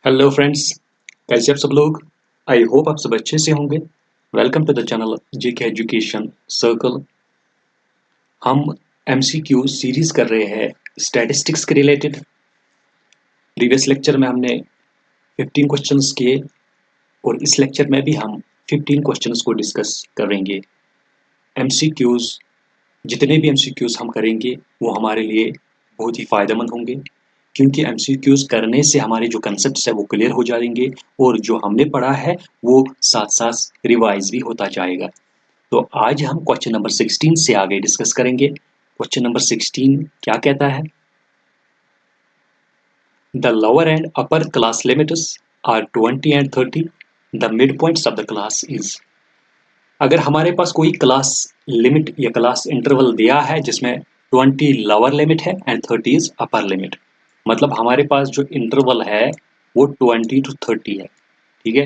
Hello friends, कैसे आप सब लोग। आई होप आप सब अच्छे से होंगे। Welcome to the channel GK education circle. हम एमसीक्यू सीरीज कर रहे हैं स्टैटिस्टिक्स के रिलेटेड। प्रीवियस लेक्चर में हमने 15 क्वेश्चंस किए और इस लेक्चर में भी हम 15 क्वेश्चंस को डिस्कस करेंगे। एमसीक्यूज, जितने भी एमसीक्यूज हम करेंगे वो हमारे लिए बहुत ही फायदेमंद होंगे, क्योंकि एमसीक्यूज करने से हमारे जो कंसेप्ट्स है वो क्लियर हो जाएंगे और जो हमने पढ़ा है वो साथ साथ रिवाइज भी होता जाएगा। तो आज हम क्वेश्चन नंबर 16 से आगे डिस्कस करेंगे। क्वेश्चन नंबर 16 क्या कहता है? The lower and upper class limits are 20 and 30। The mid points of the class is. अगर हमारे पास कोई क्लास लिमिट या क्लास इंटरवल दिया है जिसमें 20 लोअर लिमिट है एंड 30 इज अपर लिमिट, मतलब हमारे पास जो इंटरवल है वो 20 to 30 है। ठीक है,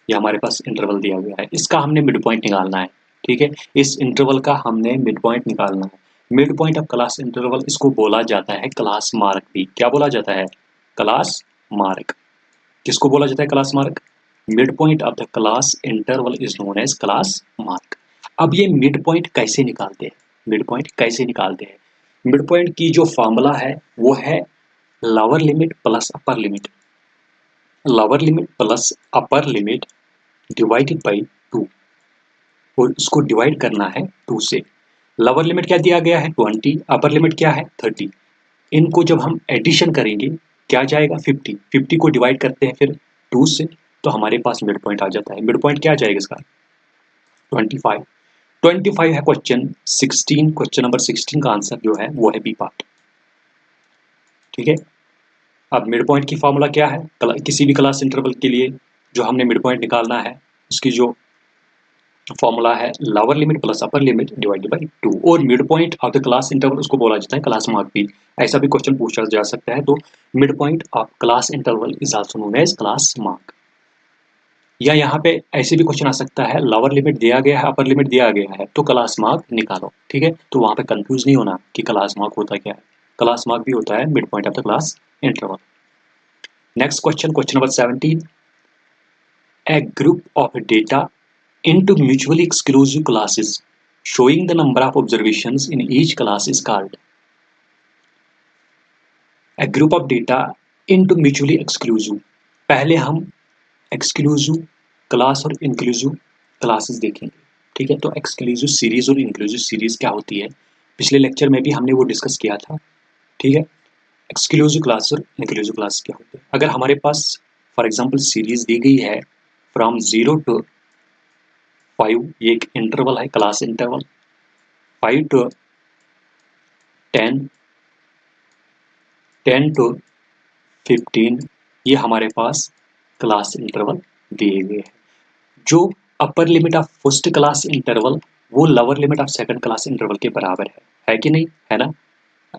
ये हमारे पास इंटरवल दिया गया है, इसका हमने मिड पॉइंट निकालना है। ठीक है, इस इंटरवल का हमने मिड पॉइंट निकालना है। Mid point of class interval, इसको बोला जाता है क्लास मार्क भी। क्या बोला जाता है? Class mark. किसको बोला जाता है class mark? Mid point of the class interval is known as class mark. अब ये मिड पॉइंट कैसे निकालते हैं? मिड पॉइंट कैसे निकालते हैं? मिड पॉइंट की जो फॉर्मूला है वो है lower limit plus upper limit. Lower limit plus upper limit divided by 2, और इसको डिवाइड करना है 2 से। लोअर लिमिट क्या दिया गया है? 20। अपर लिमिट क्या है? 30। इनको जब हम एडिशन करेंगे क्या जाएगा? 50। 50 को डिवाइड करते हैं फिर 2 से, तो हमारे पास मिड पॉइंट आ जाता है। मिड पॉइंट क्या जाएगा इसका? 25। 25 है क्वेश्चन 16। क्वेश्चन नंबर 16 का आंसर जो है वो है बी पार्ट। ठीक है, अब मिड पॉइंट की फॉर्मूला क्या है? किसी भी क्लास इंटरवल के लिए जो हमने मिड पॉइंट निकालना है उसकी जो फॉर्मूला है lower limit plus upper limit divided by 2, और mid point of the class interval उसको बोला जाता है क्लास मार्क भी। ऐसा भी क्वेश्चन पूछा जा सकता है। तो mid point of class interval is also known as class mark. या यहाँ पे ऐसे भी क्वेश्चन आ सकता है, लोअर लिमिट दिया गया है, अपर लिमिट दिया गया है, तो क्लास मार्क निकालो। ठीक है, तो वहां पे कंफ्यूज नहीं होना कि क्लास मार्क होता क्या है। क्लास मार्क भी होता है mid point of the class interval. Next question, question number 17। A group of data into mutually exclusive classes showing the number of observations in each class is called a group of data into mutually exclusive। पहले हम exclusive class और inclusive classes देखेंगे। ठीक है, तो exclusive series और inclusive series क्या होती है, पिछले लेक्चर में भी हमने वो डिस्कस किया था। ठीक है, एक्सक्लूसिव क्लास और इंक्लूसिव क्लास क्या होते हैं? अगर हमारे पास फॉर एग्जांपल सीरीज दी गई है फ्रॉम 0 to 5, ये एक इंटरवल है, क्लास इंटरवल। 5 to 10, 10 to 15, ये हमारे पास क्लास इंटरवल दिए गए हैं। जो upper limit of first class interval वो lower limit of second class interval के बराबर है कि नहीं? है ना?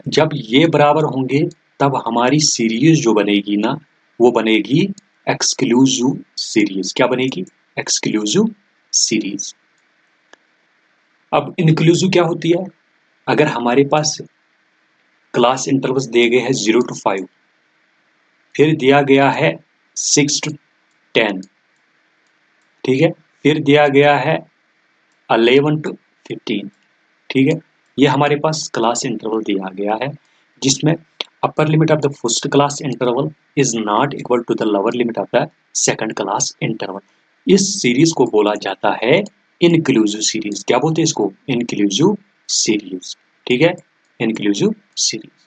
जब ये बराबर होंगे तब हमारी सीरीज जो बनेगी ना वो बनेगी एक्सक्लूसिव सीरीज। क्या बनेगी? Exclusive series. अब इंक्लूसिव क्या होती है? अगर हमारे पास क्लास इंटरवल्स दिए गए हैं 0 to 5, फिर दिया गया है 6 to 10, ठीक है, फिर दिया गया है 11 to 15। ठीक है, ये हमारे पास क्लास इंटरवल दिया गया है जिसमें upper limit of the first class interval is not equal to the lower limit of the second class interval. इस सीरीज को बोला जाता है इनक्लूसिव सीरीज। क्या बोलते हैं इसको? Inclusive series. ठीक है, इनक्लूसिव सीरीज।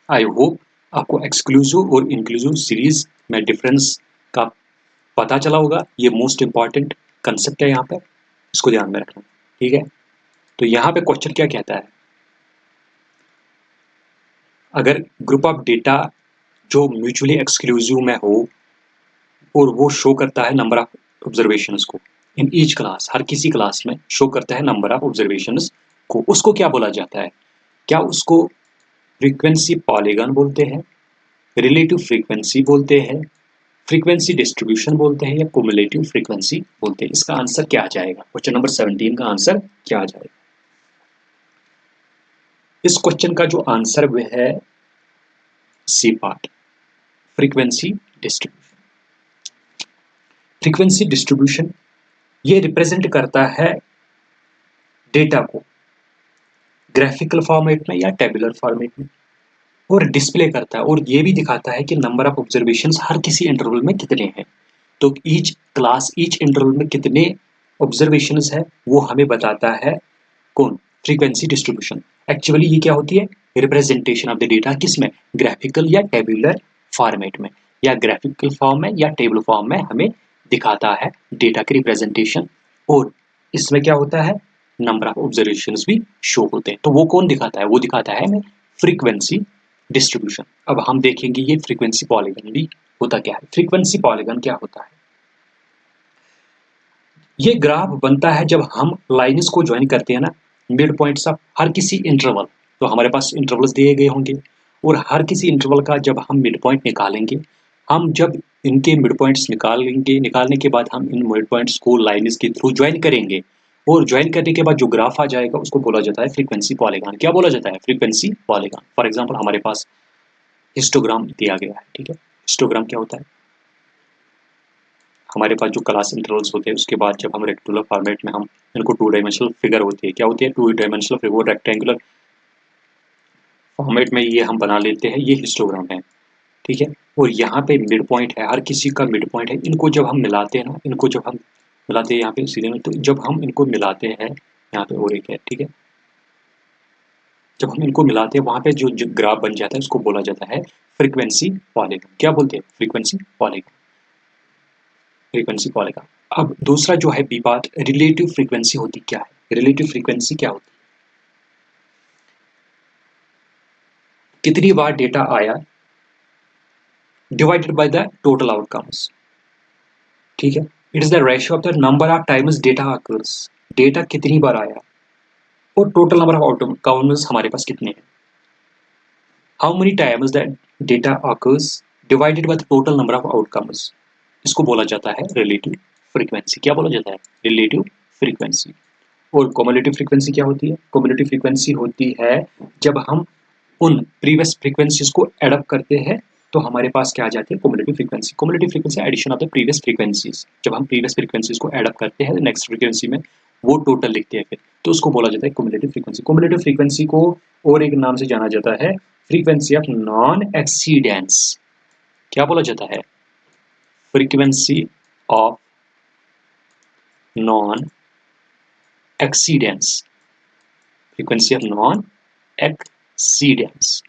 आई होप आपको एक्सक्लूसिव और इंक्लूसिव सीरीज में डिफरेंस का पता चला होगा। ये मोस्ट इंपॉर्टेंट कंसेप्ट है यहाँ पे, इसको ध्यान में रखना। ठीक है, तो यहाँ पे क्वेश्चन क्या कहता है? अगर ग्रुप ऑफ डेटा जो म्यूचुअली एक्सक्लूसिव में हो और वो शो करता है नंबर ऑफ ऑब्जर्वेशंस को इन ईच क्लास, हर किसी क्लास में शो करता है नंबर ऑफ ऑब्जर्वेशंस को, उसको क्या बोला जाता है? क्या उसको फ्रीक्वेंसी पॉलीगॉन बोलते हैं, रिलेटिव फ्रीक्वेंसी बोलते हैं, फ्रीक्वेंसी डिस्ट्रीब्यूशन बोलते हैं, या कुमुलेटिव फ्रीक्वेंसी बोलते हैं? इसका आंसर क्या आ जाएगा? क्वेश्चन नंबर 17 का आंसर क्या आ जाएगा? इस क्वेश्चन का जो आंसर वह है C part, frequency distribution. Frequency distribution ये रिप्रेजेंट करता है डेटा को ग्राफिकल फॉर्मेट में या टेबुलर फॉर्मेट में, और डिस्प्ले करता है और ये भी दिखाता है कि नंबर ऑफ ऑब्जर्वेशंस हर किसी इंटरवल में कितने हैं। तो ईच इंटरवल में कितने ऑब्जर्वेशंस है वो हमें बताता है कौन, फ्रीक्वेंसी डिस्ट्रीब्यूशन। एक्चुअली ये क्या होती है, रिप्रेजेंटेशन ऑफ द डेटा, किसमें, ग्राफिकल या टेबुलर फॉर्मेट में, या ग्राफिकल फॉर्म में या टेबल फॉर्म में हमें दिखाता है डेटा की रिप्रेजेंटेशन। और इसमें क्या होता है, नंबर ऑफ ऑब्जर्वेशंस भी शो होते हैं। तो वो कौन दिखाता है, वो दिखाता है हमें फ्रीक्वेंसी डिस्ट्रीब्यूशन। अब हम देखेंगे ये फ्रीक्वेंसी पॉलीगन भी होता क्या है। फ्रीक्वेंसी पॉलीगन क्या होता है, ये ग्राफ बनता है जब हम लाइन्स को ज्वाइन करते हैं ना, मिड पॉइंट्स ऑफ हर किसी इंटरवल, तो हमारे पास इंटरवल्स दिए गए होंगे और हर किसी इंटरवल का जब हम मिड पॉइंट निकालेंगे, हम जब इनके मिड पॉइंट्स निकालेंगे, निकालने के बाद हम इन मिड पॉइंट्स को लाइन्स के थ्रू ज्वाइन करेंगे और ज्वाइन करने के बाद जो ग्राफ आ जाएगा उसको बोला जाता है फ्रीक्वेंसी पॉलीगन। क्या बोला जाता है, फ्रीक्वेंसी पॉलीगन। फॉर एग्जाम्पल हमारे पास हिस्टोग्राम दिया गया है, ठीक है। हिस्टोग्राम क्या होता है, हमारे पास जो क्लास इंटरवल्स होते हैं उसके बाद जब हम रेक्टेंगुलर फॉर्मेट में हम इनको 2 डायमेंशनल फिगर होती है, क्या होती है, 2 डायमेंशनल फिगर, वो रेक्टेंगुलर फॉर्मेट में ये हम बना लेते हैं, ये हिस्टोग्राम है, ठीक है। और यहाँ पे मिड पॉइंट है, हर किसी का मिड पॉइंट है, इनको जब हम मिलाते हैं ना, इनको जब हम मिलाते हैं यहाँ पे सीधे में, तो जब हम इनको मिलाते हैं, यहाँ पे और एक है, ठीक है, जब हम इनको मिलाते हैं वहाँ पे जो ग्राफ बन जाता है उसको बोला जाता है फ्रीक्वेंसी पॉलीगन। क्या बोलते हैं, फ्रीक्वेंसी पॉलीगन, फ्रीक्वेंसी पॉलीगन। अब दूसरा जो है बी पार्ट, रिलेटिव फ्रीक्वेंसी होती क्या है, रिलेटिव फ्रीक्वेंसी क्या होती है, कितनी बार डेटा आया divided by the total outcomes, ठीक है। It is the ratio of the number of times data occurs, data कितनी बार आया और टोटल नंबर ऑफ आउटकम्स हमारे पास कितने हैं, how many times that data occurs divided by the total number of outcomes, इसको बोला जाता है रिलेटिव फ्रीक्वेंसी। क्या बोला जाता है, रिलेटिव फ्रीक्वेंसी। और कम्युलेटिव फ्रीक्वेंसी क्या होती है, कम्युलेटिव फ्रीक्वेंसी होती है जब हम उन प्रीवियस फ्रीक्वेंसीज को एडअप करते हैं तो हमारे पास क्या आ जाती है, cumulative frequency. Cumulative frequency addition of the previous frequencies, जब हम प्रीवियस फ्रीक्वेंसीज को एडअप करते हैं नेक्स्ट फ्रीक्वेंसी में वो टोटल लिखते हैं फिर, तो उसको बोला जाता है कम्युलेटिव फ्रीक्वेंसी। कम्युलेटिव फ्रीक्वेंसी को और एक नाम से जाना जाता है फ्रीक्वेंसी ऑफ नॉन एक्सीडेंस। क्या बोला जाता है, frequency of non exceedance, frequency of non exceedance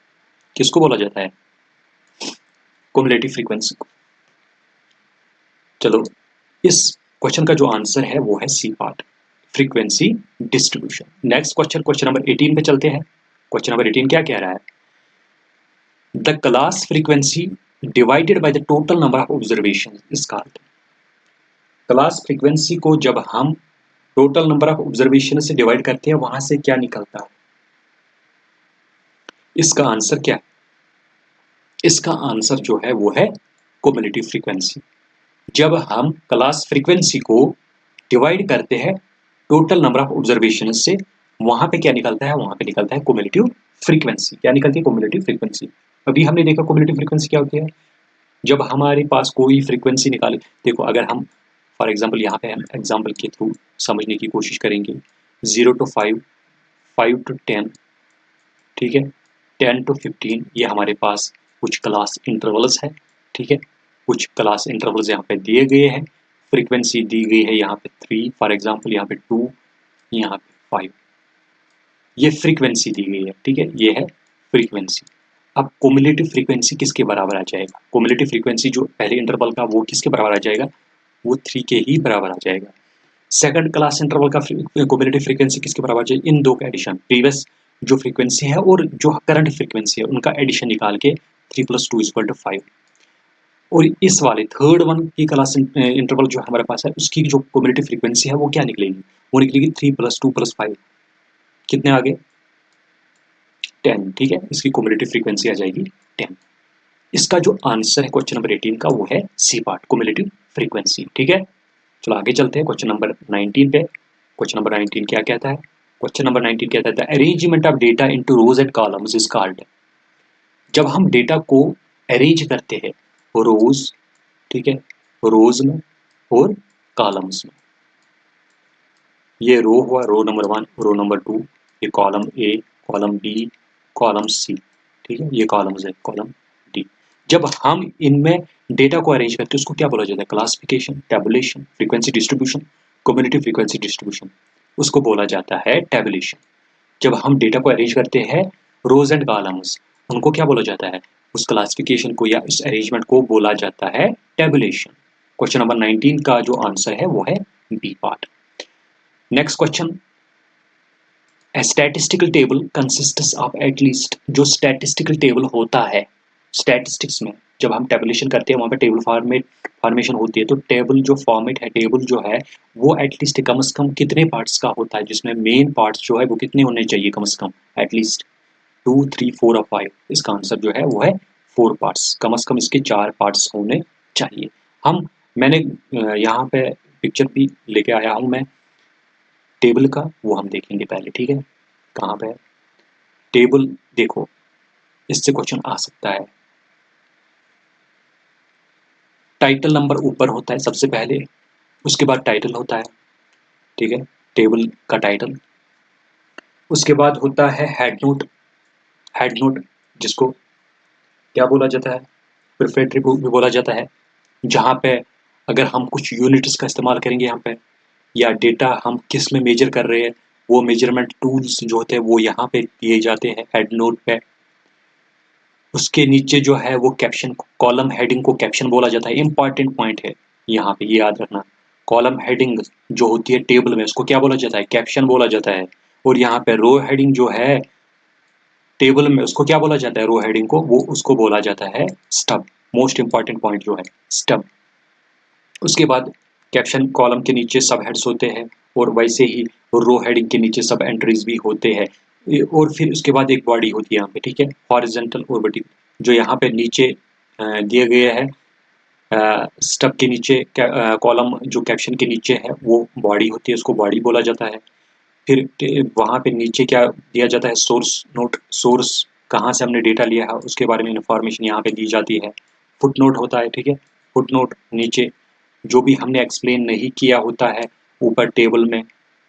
किसको बोला जाता है, कम्युलेटिव फ्रीक्वेंसी को। चलो इस क्वेश्चन का जो आंसर है वो है C part, frequency distribution. Next question, question number 18 पे चलते हैं। क्वेश्चन नंबर 18 क्या कह रहा है, the class frequency divided by the total number of observation is called. Class frequency को जब हम टोटल नंबर ऑफ ऑब्जर्वेशन से डिवाइड करते हैं वहां से क्या निकलता है, इसका आंसर क्या है, इसका आंसर जो है वो है कम्युलेटिव फ्रीक्वेंसी। जब हम क्लास फ्रीक्वेंसी को डिवाइड करते हैं टोटल नंबर ऑफ ऑब्जर्वेशन से, वहां पे क्या निकलता है, वहां पे निकलता है कम्युलेटिव फ्रीक्वेंसी। क्या निकलती है, कम्युलेटिव फ्रीक्वेंसी। अभी हमने देखा कम्युलेटिव फ्रीक्वेंसी क्या होती है, जब हमारे पास कोई फ्रीक्वेंसी निकाले, देखो अगर हम फॉर एग्जांपल यहाँ पे हम एग्जांपल के थ्रू समझने की कोशिश करेंगे, 0 to 5, 5 to 10, ठीक है, 10 to 15, ये हमारे पास कुछ क्लास इंटरवल्स है, ठीक है, कुछ क्लास इंटरवल्स यहाँ पे दिए गए हैं, फ्रीक्वेंसी दी गई है यहाँ पे 3 फॉर एग्जांपल, यहाँ पे 2, यहाँ पे 5, ये फ्रीक्वेंसी दी गई है, ठीक है, ये है फ्रीक्वेंसी। अब कम्युलेटिव फ्रीक्वेंसी किसके बराबर आ जाएगा, कम्युलेटिव फ्रीक्वेंसी जो पहले इंटरवल का वो किसके बराबर आ जाएगा, वो 3 के ही बराबर आ जाएगा। सेकंड क्लास इंटरवल का कम्युलेटिव फ्रीक्वेंसी किसके बराबर आ जाएगी, इन दो का एडिशन, प्रीवियस जो फ्रीक्वेंसी है और जो करंट फ्रीक्वेंसी है उनका एडिशन निकाल के 3 + 2 = 5। और इस वाले थर्ड वन की क्लास इंटरवल जो हमारे पास है उसकी जो कम्युलेटिव फ्रीक्वेंसी है वो क्या निकलेगी, वो निकलेगी 3 + 2 + 5, कितने आ गए, 10, ठीक है, इसकी कम्युलेटिव फ्रीक्वेंसी आ जाएगी 10। इसका जो आंसर है क्वेश्चन नंबर 18 का वो है सी पार्ट, कम्युलेटिव फ्रीक्वेंसी, ठीक है। चलो आगे चलते हैं क्वेश्चन नंबर 19 पे। क्वेश्चन नंबर 19 क्या कहता है, क्वेश्चन नंबर 19 कहता है the arrangement of data into rose and columns is called. जब हम डेटा को अरेंज करते हैं रोज ठीक है, रोज में और कॉलम्स में। ये रो हुआ, रो नंबर 1, रो नंबर 2, ये column A, column B, column C, ठीक है, ये कॉलम्स है, कॉलम डी। जब हम इनमें डेटा को अरेंज करते हैं उसको क्या बोला जाता है? Classification, tabulation, frequency distribution, community frequency distribution, उसको बोला जाता है टेबुलेशन। जब हम डेटा को अरेंज करते हैं रोज एंड कॉलम्स, उनको क्या बोला जाता है? उस क्लासिफिकेशन को या इस अरेंजमेंट को बोला जाता है टेबुलेशन। क्वेश्चन नंबर 19 का जो आंसर है वो है B part. Next question, statistical table consists of at least, जो स्टैटिस्टिकल टेबल होता है स्टैटिस्टिक्स में, जब हम टेबुलेशन करते हैं वहाँ पे टेबल फॉर्मेशन होती है, तो टेबल जो फॉर्मेट है, टेबल जो है वो एटलीस्ट कम से कम कितने पार्ट्स का होता है, जिसमें मेन पार्ट्स जो है वो कितने होने चाहिए? कम से कम एटलीस्ट 2, 3, 4 और 5। इसका आंसर जो है वो है 4 पार्ट्स, कम से कम इसके 4 पार्ट्स होने चाहिए। मैंने यहाँ पे पिक्चर भी लेके आया हूँ मैं टेबल का, वो हम देखेंगे पहले, ठीक है। कहाँ पे है टेबल? देखो, इससे क्वेश्चन आ सकता है। टाइटल नंबर ऊपर होता है सबसे पहले, उसके बाद टाइटल होता है, ठीक है, टेबल का टाइटल। उसके बाद होता है हेड नोट, हेड नोट जिसको क्या बोला जाता है? प्रिफेटरी भी बोला जाता है, जहाँ पे अगर हम कुछ यूनिट्स का इस्तेमाल करेंगे यहाँ पे, या डेटा हम किस में मेजर कर रहे हैं, वो मेजरमेंट टूल्स जो होते हैं वो यहाँ पे दिए जाते हैं हेड नोट पे। उसके नीचे जो है वो कैप्शन, कॉलम हेडिंग को कैप्शन बोला जाता है। इंपॉर्टेंट पॉइंट है यहाँ पे, ये याद रखना। कॉलम हेडिंग जो होती है टेबल में, उसको क्या बोला जाता है? कैप्शन बोला जाता है। और यहाँ पे रो हेडिंग जो है टेबल में, उसको क्या बोला जाता है? रो हेडिंग को, वो उसको बोला जाता है स्टब। मोस्ट इंपॉर्टेंट पॉइंट जो है स्टब। उसके बाद कैप्शन कॉलम के नीचे सब हेड्स होते हैं, और वैसे ही रो हेडिंग के नीचे सब एंट्रीज भी होते हैं। और फिर उसके बाद एक बॉडी होती है यहाँ पे, ठीक है, हॉरिजॉन्टल और वर्टिकल। जो यहाँ पे नीचे दिए गए हैं स्टब के नीचे, कॉलम जो कैप्शन के नीचे है वो बॉडी होती है, उसको बॉडी बोला जाता है। फिर वहाँ पे नीचे क्या दिया जाता है? सोर्स नोट, सोर्स कहाँ से हमने डेटा लिया है उसके बारे में इंफॉर्मेशन यहाँ पे दी जाती है। फुट नोट होता है, ठीक है, फुट नोट नीचे जो भी हमने एक्सप्लेन नहीं किया होता है ऊपर टेबल में,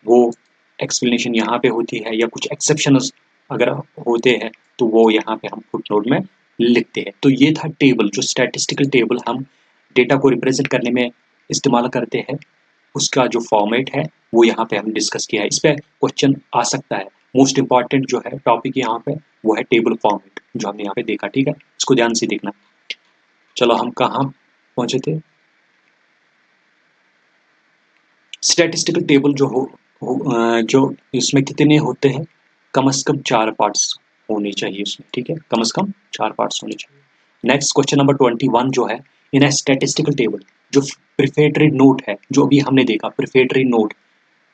वो एक्सप्लेनेशन यहाँ पे होती है, या कुछ एक्सेप्शंस अगर होते हैं तो वो यहाँ पे हम फुटनोट में लिखते हैं। तो ये था टेबल, जो स्टैटिस्टिकल टेबल हम डेटा को रिप्रेजेंट करने में इस्तेमाल करते हैं, उसका जो फॉर्मेट है वो यहाँ पे हम डिस्कस किया है। इस पर क्वेश्चन आ सकता है। मोस्ट इंपॉर्टेंट जो है टॉपिक यहाँ पे वो है टेबल फॉर्मेट, जो हमने यहाँ पे देखा, ठीक है, इसको ध्यान से देखना। चलो हम कहाँ पहुंचे थे? स्टैटिस्टिकल टेबल जो इसमें कितने होते हैं? कम से कम 4 पार्ट्स होने चाहिए उसमें, ठीक है, कम से कम 4 पार्ट्स होने चाहिए। नेक्स्ट क्वेश्चन नंबर 21 जो है, इन ए स्टैटिस्टिकल टेबल, जो प्रीफेटरी नोट है, जो अभी हमने देखा prefatory note,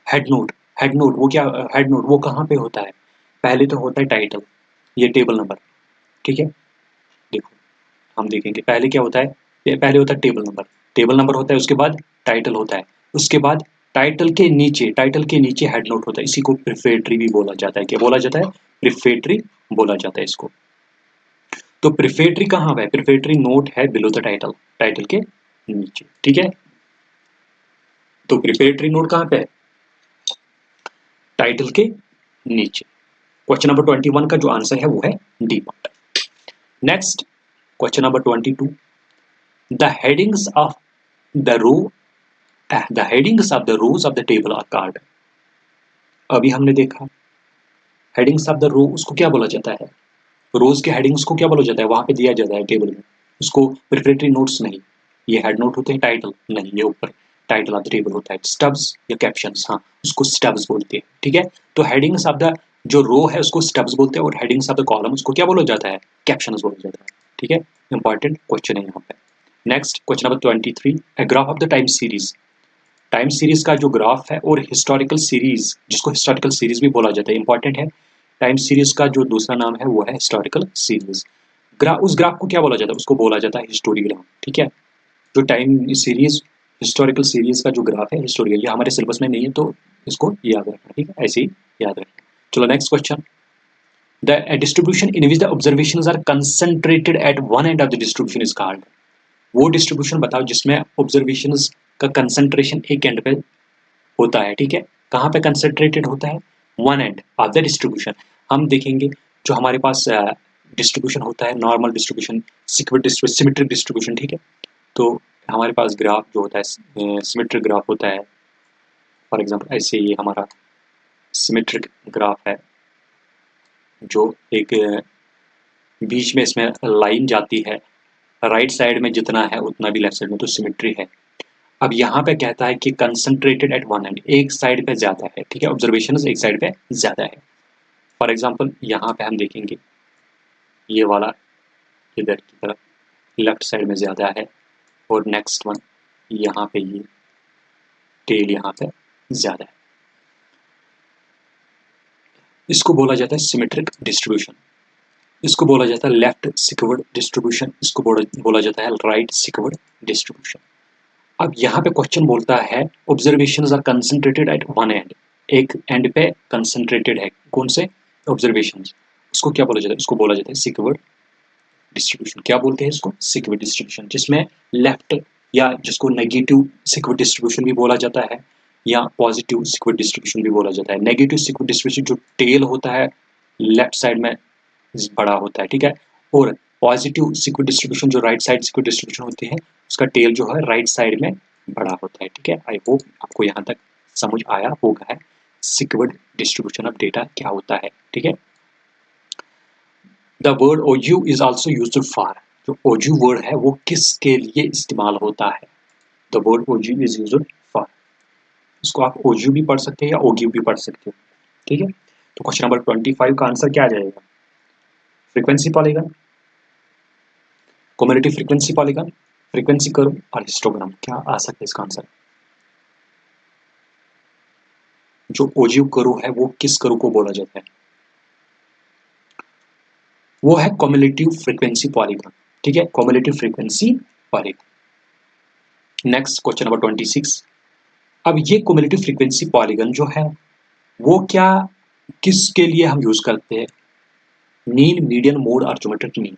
head note, head note वो क्या, हेड नोट वो कहाँ पे होता है? पहले तो होता है टाइटल, ये टेबल नंबर, ठीक है। देखो हम देखेंगे पहले क्या होता है, पहले होता है टेबल नंबर, टेबल नंबर होता है, उसके बाद टाइटल होता है, उसके बाद टाइटल के नीचे हेड नोट होता है। इसी को प्रीफेटरी भी बोला जाता है। क्या बोला जाता है? प्रीफेटरी बोला जाता है इसको। तो प्रीफेटरी कहाँ है? प्रीफेटरी नोट है बिलो द टाइटल, टाइटल के नीचे, ठीक है। तो प्रीफेटरी नोट कहाँ पे है? टाइटल के नीचे। क्वेश्चन नंबर 21 का जो आंसर है वो है D part. Next question number 22, the headings of the row the headings of the rows of the table are called. अभी हमने देखा हेडिंग्स ऑफ द रो, उसको क्या बोला जाता है? रोज के हेडिंग्स को क्या बोला जाता है? वहां पे दिया जाता है टेबल में, उसको प्रिपरेटरी नोट्स नहीं, ये हेड नोट होते हैं, टाइटल नहीं, ये ऊपर टाइटल ऑफ द टेबल होता है, स्टब्स या कैप्शंस, हाँ उसको स्टब्स बोलते हैं, ठीक है। तो हेडिंग्स ऑफ द जो रो है उसको स्टब्स बोलते हैं, और हेडिंग्स ऑफ द कॉलम उसको क्या बोला जाता है? कैप्शंस बोला जाता है, ठीक है। इंपॉर्टेंट क्वेश्चन है यहाँ पे। Next question number 23, a graph of the time series, time series का जो ग्राफ है, और हिस्टोरिकल सीरीज जिसको हिस्टोरिकल सीरीज भी बोला जाता है, इंपॉर्टेंट है। टाइम सीरीज का जो दूसरा नाम है वो है हिस्टोरिकल सीरीज। उस ग्राफ को क्या बोला जाता है? उसको बोला जाता है हिस्टोरियोग्राम, ठीक है। जो टाइम सीरीज हिस्टोरिकल सीरीज का जो ग्राफ है हिस्टोरियल, ये हमारे सिलेबस में नहीं है तो इसको याद रखना, ठीक है, ऐसे ही याद रखना। चलो next question, the distribution in which the observations are concentrated at one end of the distribution is called. वो डिस्ट्रीब्यूशन बताओ जिसमें ऑब्जर्वेशंस का कंसंट्रेशन एक एंड पे होता है, ठीक है। कहाँ पे कंसंट्रेटेड होता है? One end of the distribution. हम देखेंगे जो हमारे पास डिस्ट्रीब्यूशन होता है, नॉर्मल डिस्ट्रीब्यूशन, सिमेट्रिक डिस्ट्रीब्यूशन, ठीक है। तो हमारे पास ग्राफ जो होता है सिमेट्रिक ग्राफ होता है। फॉर एग्जांपल ऐसे ये हमारा सिमेट्रिक ग्राफ है जो एक बीच में इसमें लाइन जाती है, राइट साइड में जितना है उतना भी लेफ्ट साइड में, तो सिमेट्री है। अब यहाँ पे कहता है कि कंसंट्रेटेड एट वन एंड, एक साइड पे ज्यादा है, ठीक है, ऑब्जर्वेशन एक साइड पे ज्यादा है। फॉर एग्जांपल यहाँ पे हम देखेंगे ये वाला इधर की तरफ लेफ्ट साइड में ज्यादा है, और नेक्स्ट वन यहाँ पे ये टेल यहाँ पे ज्यादा है। इसको बोला जाता है सिमेट्रिक डिस्ट्रीब्यूशन। इसको बोला जाता है लेफ्ट सिक्वर्ड डिस्ट्रीब्यूशन। इसको बोला जाता है राइट सिक्वर्ड डिस्ट्रीब्यूशन। अब यहाँ पे क्वेश्चन बोलता है observations are concentrated at one end, एक एंड पे कंसंट्रेटेड है, कौन से? ऑब्जर्वेशंस। उसको क्या बोला जाता है? उसको बोला जाता है सिक्वर्ड डिस्ट्रीब्यूशन। क्या बोलते हैं इसको? सिक्वर्ड डिस्ट्रीब्यूशन, जिसमें लेफ्ट या जिसको नेगेटिव सिक्वर्ड डिस्ट्रीब्यूशन भी बोला जाता है या पॉजिटिव सिक्वर्ड डिस्ट्रीब्यूशन भी बोला जाता है। नेगेटिव सिक्वर्ड डिस्ट्रीब्यूशन जो टेल होता है लेफ्ट साइड में बड़ा होता है, ठीक है, और पॉजिटिव सिक्वर्ड डिस्ट्रीब्यूशन जो राइट साइड सिक्वर्ड डिस्ट्रीब्यूशन होती है उसका टेल जो है राइट साइड में बड़ा होता है, ठीक है। आई होप आपको यहाँ तक समझ आया होगा है सिक्वर्ड डिस्ट्रीब्यूशन ऑफ डेटा क्या होता है, ठीक है। The word ogive is also used for, जो ओजू वर्ड है वो किसके लिए इस्तेमाल होता है? The word ogive is used for. इसको आप ओजू भी पढ़ सकते हैं या ओग्यू भी पढ़ सकते हो, ठीक है। तो क्वेश्चन नंबर 25 का आंसर क्या आ जाएगा? Frequency polygon, cumulative frequency polygon, frequency curve और हिस्टोग्राम। क्या आ सकता है इसका आंसर? जो ओजीव कर्व है वो किस कर्व को बोला जाता है? वो है कम्युलेटिव फ्रीक्वेंसी पॉलीगन, ठीक है, cumulative frequency polygon. Next question number 26। अब ये कम्युलेटिव फ्रीक्वेंसी पॉलीगन जो है वो क्या किसके लिए हम यूज करते हैं? मीन, मीडियन, मोड और ज्योमेट्रिक मीन।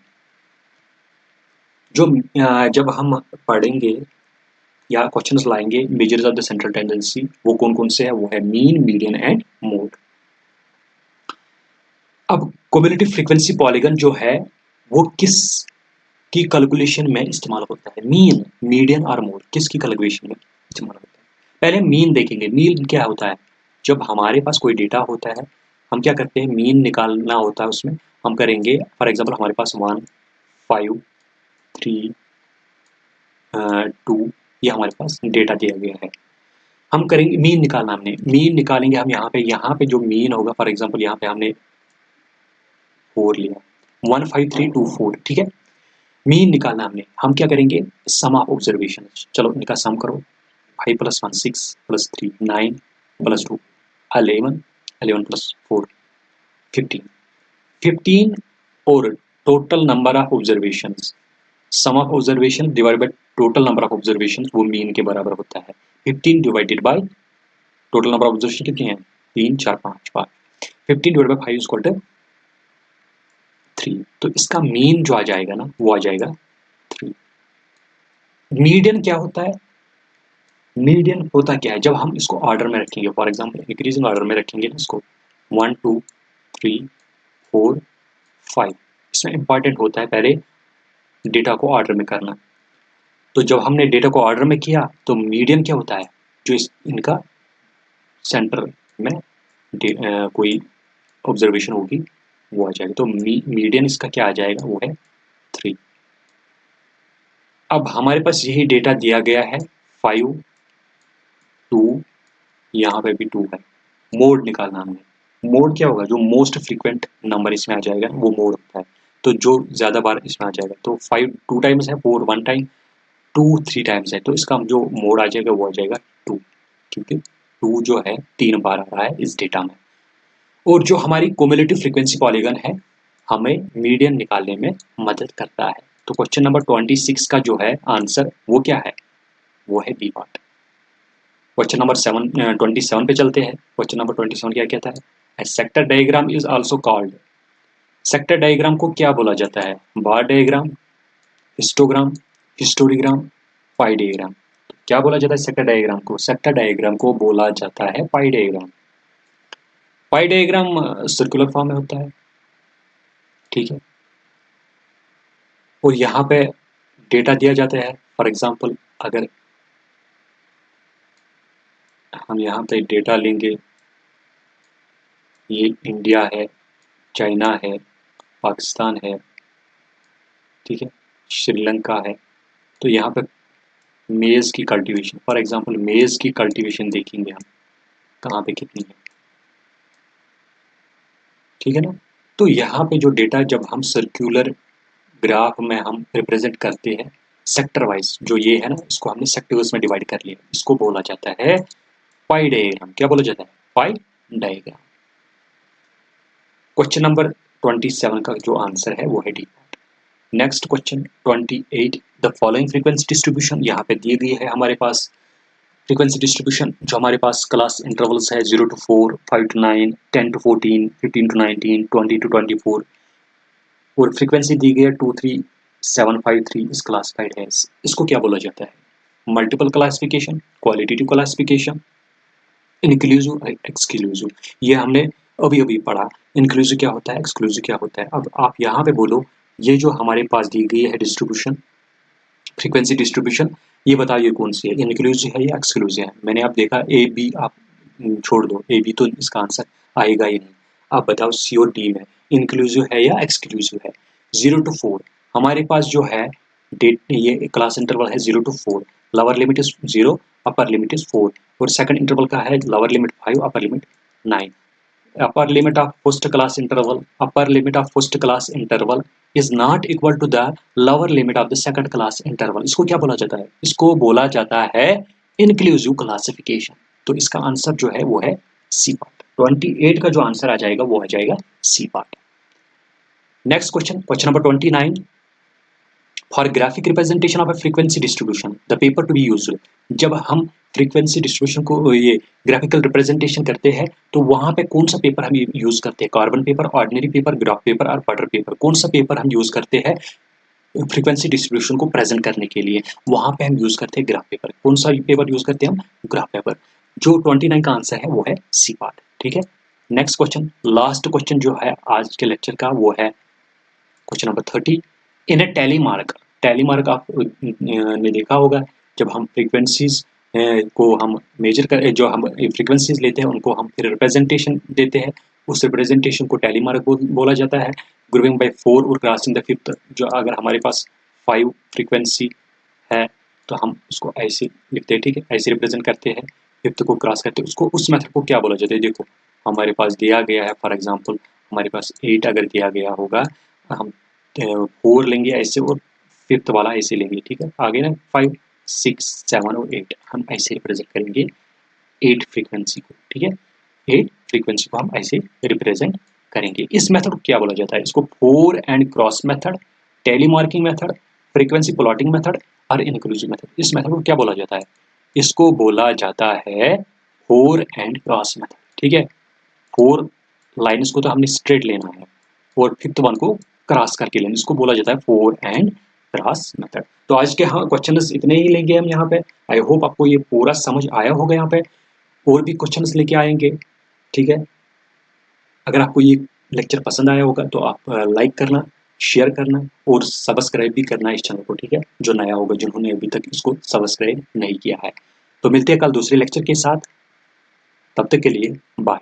जो जब हम पढ़ेंगे या क्वेश्चंस लाएंगे measures of the central tendency, वो कौन कौन से है? वो है मीन, मीडियन एंड मोड। अब कम्युलेटिव फ्रीक्वेंसी पॉलीगन जो है वो किस की कैलकुलेशन में इस्तेमाल होता है? मीन, मीडियन और मोड किसकी कैलकुलेशन में इस्तेमाल होता है? पहले मीन देखेंगे। मीन क्या होता है? जब हमारे पास कोई डेटा होता है हम क्या करते हैं, मीन निकालना होता है। उसमें हम करेंगे फॉर एग्जांपल हमारे पास 1, 5, 3, 2 ये हमारे पास डेटा दिया गया है। हम करेंगे मीन निकालना, हमने मीन निकालेंगे हम यहाँ पे जो मीन होगा फॉर एग्जांपल यहाँ पे हमने 4 लिया, 1, 5, 3, 2, 4, ठीक है। मीन निकालना हमने, हम क्या करेंगे? सम ऑफ ऑब्जर्वेशन। चलो इनका सम करो। 5 + 1 6 + 3 9 + 2 11 11 + 4 15 15 और total number of observation, sum of observation divide by total number of observation वो मीन के बराबर होता है। 15 divided by total number of observation कितनी है? 3 4 5 5। 15 divided by 5 is equal to 3। तो इसका मीन जो आ जाएगा ना वो आ जाएगा 3। मीडियन क्या होता है? मीडियन होता क्या है? जब हम इसको ऑर्डर में रखेंगे, फॉर एग्जांपल इंक्रीजिंग ऑर्डर में रखेंगे इसको 1 2 3 4 5, इसमें इंपॉर्टेंट होता है पहले डेटा को ऑर्डर में करना। तो जब हमने डेटा को ऑर्डर में किया तो मीडियन क्या होता है? जो इनका सेंटर में कोई ऑब्जर्वेशन होगी वो आ जाएगा। तो मीडियन इसका क्या आ जाएगा? वो है 3। अब हमारे पास यही डेटा दिया गया है 5 2, यहाँ पे भी 2 है। मोड निकालना हमें। मोड क्या होगा? जो मोस्ट फ्रीक्वेंट नंबर इसमें आ जाएगा वो मोड होता है। तो जो ज़्यादा बार इसमें आ जाएगा, तो 5 2 टाइम्स है, 4 1 टाइम, 2 3 टाइम्स है, तो इसका जो मोड आ जाएगा वो आ जाएगा 2, क्योंकि 2 जो है 3 बार आ रहा है इस डेटा में। और जो हमारी क्युमुलेटिव फ्रीक्वेंसी पॉलीगन है हमें मीडियन निकालने में मदद करता है। तो क्वेश्चन नंबर 26 का जो है आंसर वो क्या है? वो है बी पार्ट। क्वेश्चन नंबर 27 पे चलते हैं। क्वेश्चन नंबर 27 क्या कहता है? Sector diagram is also called. Sector diagram को क्या बोला जाता है? Bar diagram, histogram, histogram, pie diagram. तो क्या बोला जाता है सेक्टर डायग्राम को? सेक्टर डायग्राम को बोला जाता है pie diagram. Pie diagram circular form में होता है, ठीक है। और यहाँ पे डेटा दिया जाता है। फॉर एग्जांपल अगर हम यहाँ पे डेटा लेंगे, ये इंडिया है, चाइना है, पाकिस्तान है, ठीक है, श्रीलंका है। तो यहाँ पे मेज़ की कल्टीवेशन, फॉर एग्जांपल मेज़ की कल्टीवेशन देखेंगे हम कहाँ पे कितनी है, ठीक है ना। तो यहाँ पे जो डेटा जब हम सर्कुलर ग्राफ में हम रिप्रेजेंट करते हैं सेक्टर वाइज, जो ये है ना, इसको हमने सेक्टर्स में डिवाइड कर लिया, इसको बोला जाता है पाई डायग्राम। क्या बोला जाता है? Pie diagram. क्वेश्चन नंबर 27 का जो आंसर है वो है D. Next question 28, the following frequency distribution. यहाँ पे दी गई है हमारे पास फ्रीक्वेंसी डिस्ट्रीब्यूशन, जो हमारे पास क्लास इंटरवल्स है 0 to 4, 5 to 9, 10 to 14, 15 to 19, 20 to 24, और फ्रीक्वेंसी दी गई है 23753 इस क्लासिफाइड है। इसको क्या बोला जाता है? Multiple classification, qualitative classification, inclusive, exclusive. ये हमने अभी अभी पढ़ा। इंक्लूसिव क्या होता है, एक्सक्लूसिव क्या होता है। अब आप यहाँ पे बोलो, ये जो हमारे पास दी गई है डिस्ट्रीब्यूशन, फ्रीक्वेंसी डिस्ट्रीब्यूशन, ये बताओ ये कौन सी है, इंक्लूसिव है या एक्सक्लूसिव है। मैंने आप देखा ए बी, आप छोड़ दो, ए बी तो इसका आंसर आएगा ही नहीं। आप बताओ सी और डी में इंक्लूसिव है या एक्सक्लूसिव है। 0 to 4 हमारे पास जो है डेट, ये क्लास इंटरवल है 0 to 4, lower limit is 0, upper limit is 4, और सेकंड इंटरवल का है lower limit 5, upper limit 9। upper limit of first class interval, upper limit of first class interval is not equal to the lower limit of the second class interval। इसको क्या बोला जाता है? इसको बोला जाता है इंक्लूसिव क्लासिफिकेशन। तो इसका आंसर जो है वो है सी पार्ट। 28 का जो आंसर आ जाएगा वो आ जाएगा C part. Next question, question number 29, for graphic representation of a frequency distribution the paper to be used. जब हम फ्रीक्वेंसी डिस्ट्रीब्यूशन को ये ग्राफिकल रिप्रेजेंटेशन करते हैं तो वहां पे कौन सा पेपर हम यूज करते हैं? Carbon paper, ordinary paper, graph paper और बटर पेपर। कौन सा पेपर हम यूज करते हैं फ्रीक्वेंसी डिस्ट्रीब्यूशन को प्रेजेंट करने के लिए? वहां पे हम यूज करते हैं ग्राफ पेपर। कौन सा पेपर यूज करते हैं हम? Graph paper. जो 29 का आंसर है वो है सी पार्ट, ठीक है। नेक्स्ट क्वेश्चन, लास्ट क्वेश्चन जो है आज के लेक्चर का वो है क्वेश्चन नंबर 30, इन ए टैली मार्क। टैली मार्क आप ने देखा होगा, जब हम फ्रीक्वेंसीज को हम मेजर कर, जो हम फ्रीक्वेंसीज लेते हैं उनको हम फिर रिप्रेजेंटेशन देते हैं, उस रिप्रेजेंटेशन को टैली मार्क बोला जाता है। ग्रुपिंग बाय 4 और क्रॉसिंग द फिफ्थ, जो अगर हमारे पास 5 फ्रीक्वेंसी है तो हम उसको ऐसे लिखते हैं, ठीक है, ऐसे रिप्रेजेंट करते हैं। फिफ्थ को क्रॉस करते हैं, उसको उस मेथड को क्या बोला जाता है? देखो हमारे पास दिया गया है, फॉर एग्जांपल हमारे पास 8 अगर दिया गया होगा, हम 4 लेंगे ऐसे और फिफ्थ वाला ऐसे लेंगे, ठीक है। आगे ना 5, 6, 7 और 8 हम ऐसे रिप्रेजेंट करेंगे 8 फ्रीक्वेंसी को, ठीक है। 8 फ्रीक्वेंसी को हम ऐसे रिप्रेजेंट करेंगे। इस मेथड को क्या बोला जाता है? इसको 4 and cross method, tally marking method, frequency plotting method और इंक्लूसिव मेथड। इस मेथड को क्या बोला जाता है? इसको बोला जाता है 4 एंड क्रॉस मेथड, ठीक है। 4 लाइन्स को तो हमने स्ट्रेट लेना है और फिफ्थ वन को क्रॉस करके लेना, इसको बोला जाता है 4 एंड क्रॉस मेथड। तो आज के हाँ क्वेश्चंस इतने ही लेंगे हम यहाँ पे। आई होप आपको ये पूरा समझ आया होगा। यहाँ पे और भी क्वेश्चंस लेके आएंगे, ठीक है। अगर आपको ये लेक्चर पसंद आया होगा तो आप लाइक करना, शेयर करना और सब्सक्राइब भी करना इस चैनल को, ठीक है, जो नया होगा, जिन्होंने अभी तक इसको सब्सक्राइब नहीं किया है। तो मिलते हैं कल दूसरे लेक्चर के साथ, तब तक के लिए बाय।